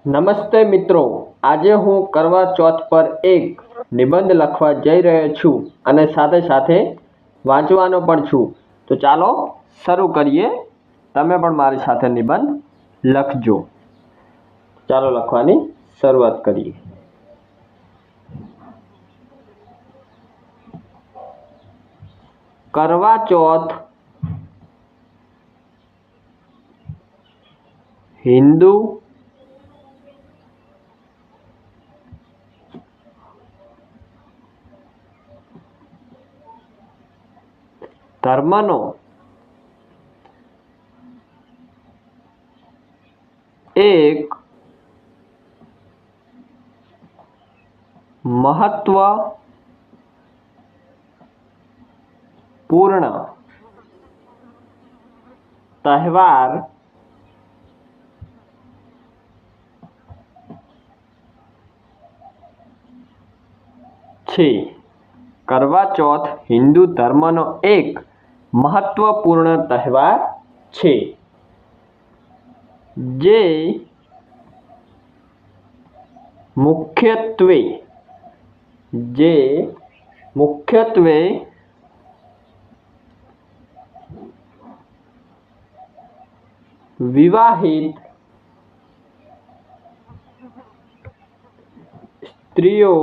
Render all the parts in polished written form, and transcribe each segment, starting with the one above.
નમસ્તે મિત્રો, આજે હું કરવા ચોથ પર એક નિબંધ લખવા જઈ રહ્યો છું અને સાથે સાથે વાંચવાનો પણ છું. તો ચાલો શરૂ કરીએ. તમે પણ મારી સાથે નિબંધ લખજો. ચાલો લખવાની શરૂઆત કરીએ. કરવા ચોથ હિન્દુ ધર્મનો એક મહત્વપૂર્ણ તહેવાર છે. કરવા ચોથ હિન્દુ ધર્મનો એક મહત્વપૂર્ણ તહેવાર છે, જે મુખ્યત્વે વિવાહિત સ્ત્રીઓ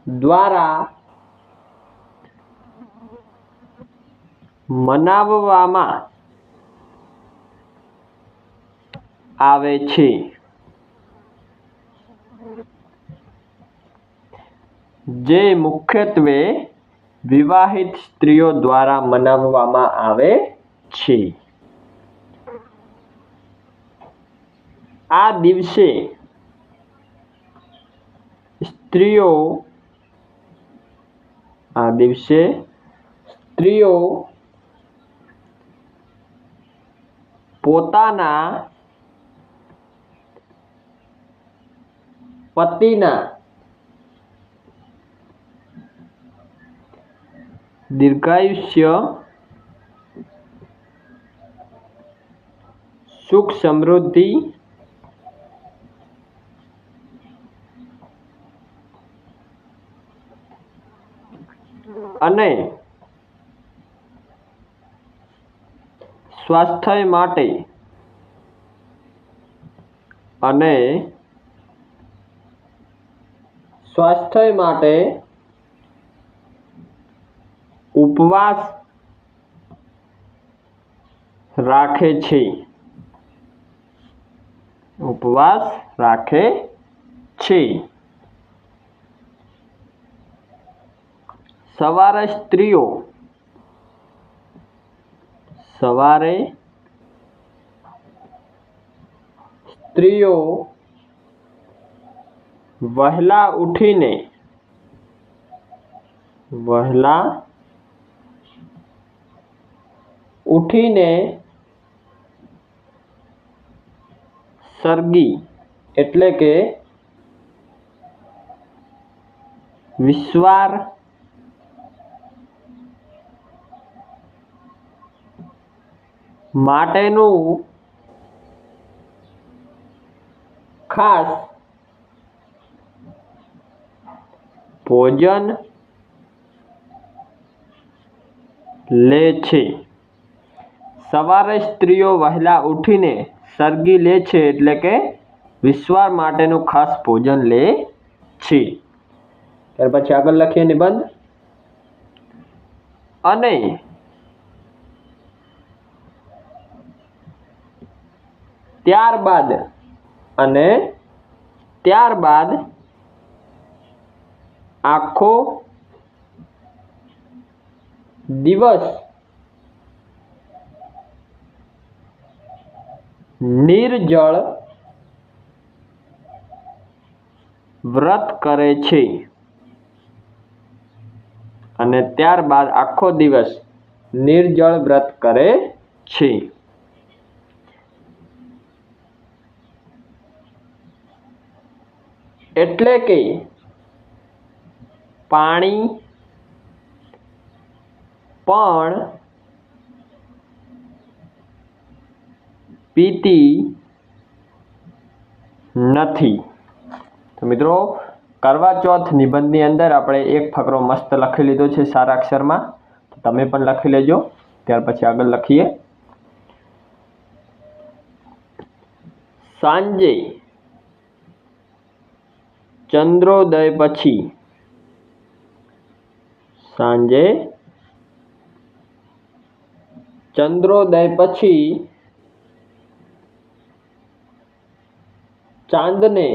દ્વારા મનાવવામાં આવે છે. જે મુખ્યત્વે વિવાહિત સ્ત્રીઓ દ્વારા મનાવવામાં આવે છે. આ દિવસે સ્ત્રીઓ પોતાના પતિના દીર્ઘાયુષ્ય, સુખ સમૃદ્ધિ અને સ્વાસ્થ્ય માટે ઉપવાસ રાખે છે. સવારે સ્ત્રીઓ વહેલા ઉઠીને સરગી એટલે કે વિસવાર માટેનું ખાસ ભોજન લે છે. સવારે સ્ત્રીઓ વહેલા ઉઠીને સરગી લે છે એટલે કે વિસવાર માટેનું ખાસ ભોજન લે છે. ત્યાર પછી આગળ લખીએ નિબંધ. અને ત્યારબાદ આખો દિવસ નિર્જળ વ્રત કરે છે. એટલે કે પાણી પણ પીતી નથી। તો મિત્રો કરવા ચોથ નિબંધની અંદર આપણે એક ફકરો મસ્ત લખી લીધો છે સારા અક્ષરમાં, તો તમે પણ લખી લેજો। ત્યાર પછી આગળ લખીએ। સાંજે ચંદ્રોદય પછી, સાંજે ચંદ્રોદય પછી ચાંદને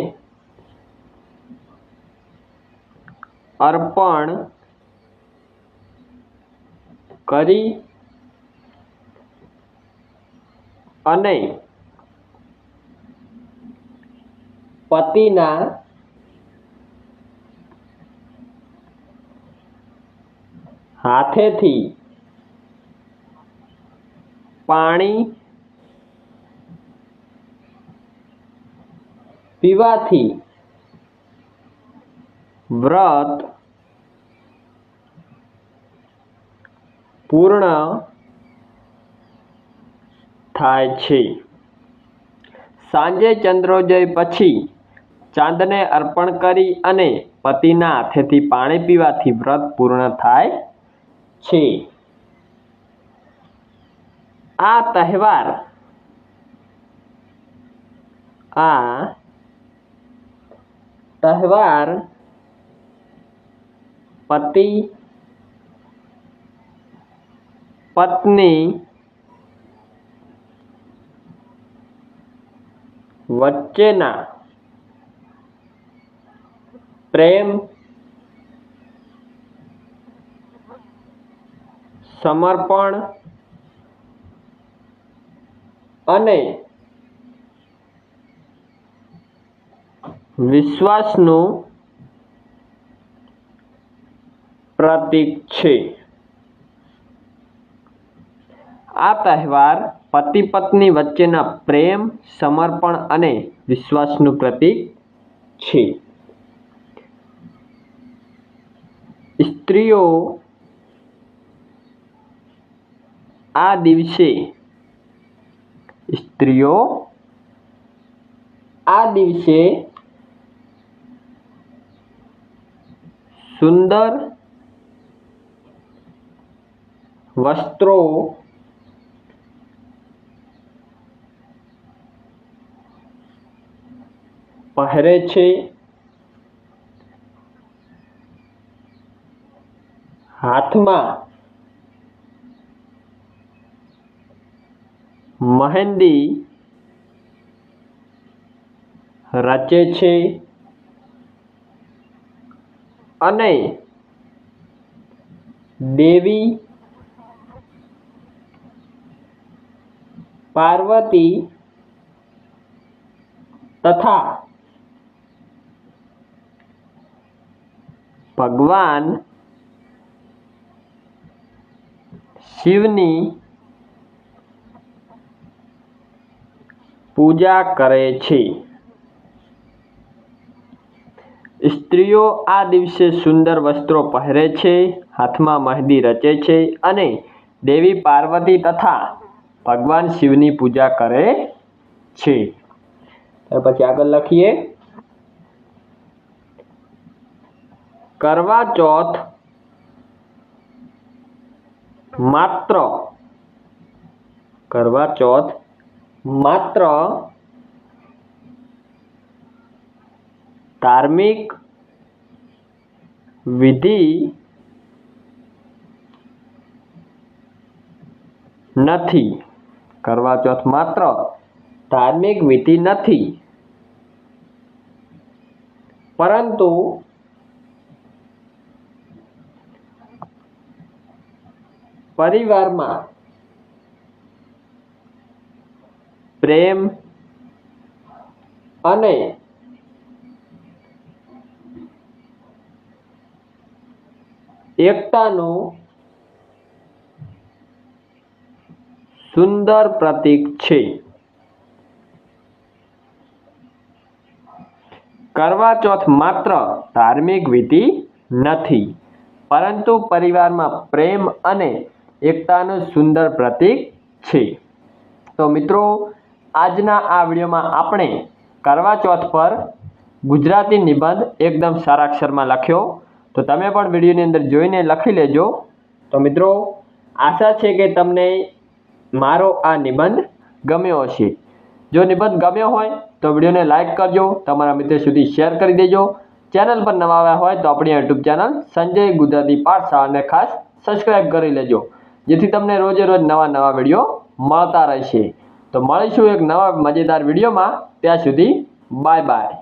અર્પણ કરી અને પતિના હાથેથી પાણી પીવાથી વ્રત પૂર્ણ થાય છે। સાંજે ચંદ્રોદય પછી ચાંદને અર્પણ કરી અને પતિના હાથેથી પાણી પીવાથી વ્રત પૂર્ણ થાય છે। આ તહેવાર પતિ પત્ની વચ્ચેના પ્રેમ, સમર્પણ અને વિશ્વાસનું પ્રતીક છે। આ તહેવાર પતિ પત્ની વચ્ચેના પ્રેમ, સમર્પણ અને વિશ્વાસનું પ્રતીક છે। સ્ત્રીઓ આ દિવસે સુંદર વસ્ત્રો પહેરે છે, હાથમાં મહેંદી રચે છે અને દેવી પાર્વતી તથા ભગવાન શિવની પૂજા કરે છે। સ્ત્રીઓ આ દિવસે સુંદર વસ્ત્રો પહેરે છે, હાથમાં મહેંદી રચે છે અને દેવી પાર્વતી તથા ભગવાન શિવની પૂજા કરે છે। ત્યાર પછી આગળ લખીએ। કરવા ચોથ માત્ર ધાર્મિક વિધિ નથી। કરવા ચોથ માત્ર ધાર્મિક વિધિ નથી, પરંતુ પરિવારમાં પ્રેમ અને એકતાનું સુંદર પ્રતીક છે। કરવા ચોથ માત્ર ધાર્મિક વિધિ નથી, પરંતુ પરિવારમાં પ્રેમ અને એકતાનું સુંદર પ્રતીક છે। તો મિત્રો આજના આ વિડીયોમાં આપણે કરવા ચોથ પર ગુજરાતી નિબંધ એકદમ સારા અક્ષરમાં લખ્યો. તો તમે પણ વિડીયોની અંદર જોઈને લખી લેજો. તો મિત્રો, આશા છે કે તમને મારો આ નિબંધ ગમ્યો હશે. જો નિબંધ ગમ્યો હોય તો વિડીયોને લાઇક કરજો, તમારા મિત્રો સુધી શેર કરી દેજો. ચેનલ પર નવા આવ્યા હોય તો આપણી યુટ્યુબ ચેનલ સંજય ગુજરાતી પાઠશાળાને ખાસ સબસ્ક્રાઈબ કરી લેજો, જેથી તમને રોજે રોજ નવા વિડીયો મળતા રહેશે. તો મળીશું એક નવા મજેદાર વિડીયોમાં. ત્યાં સુધી બાય બાય.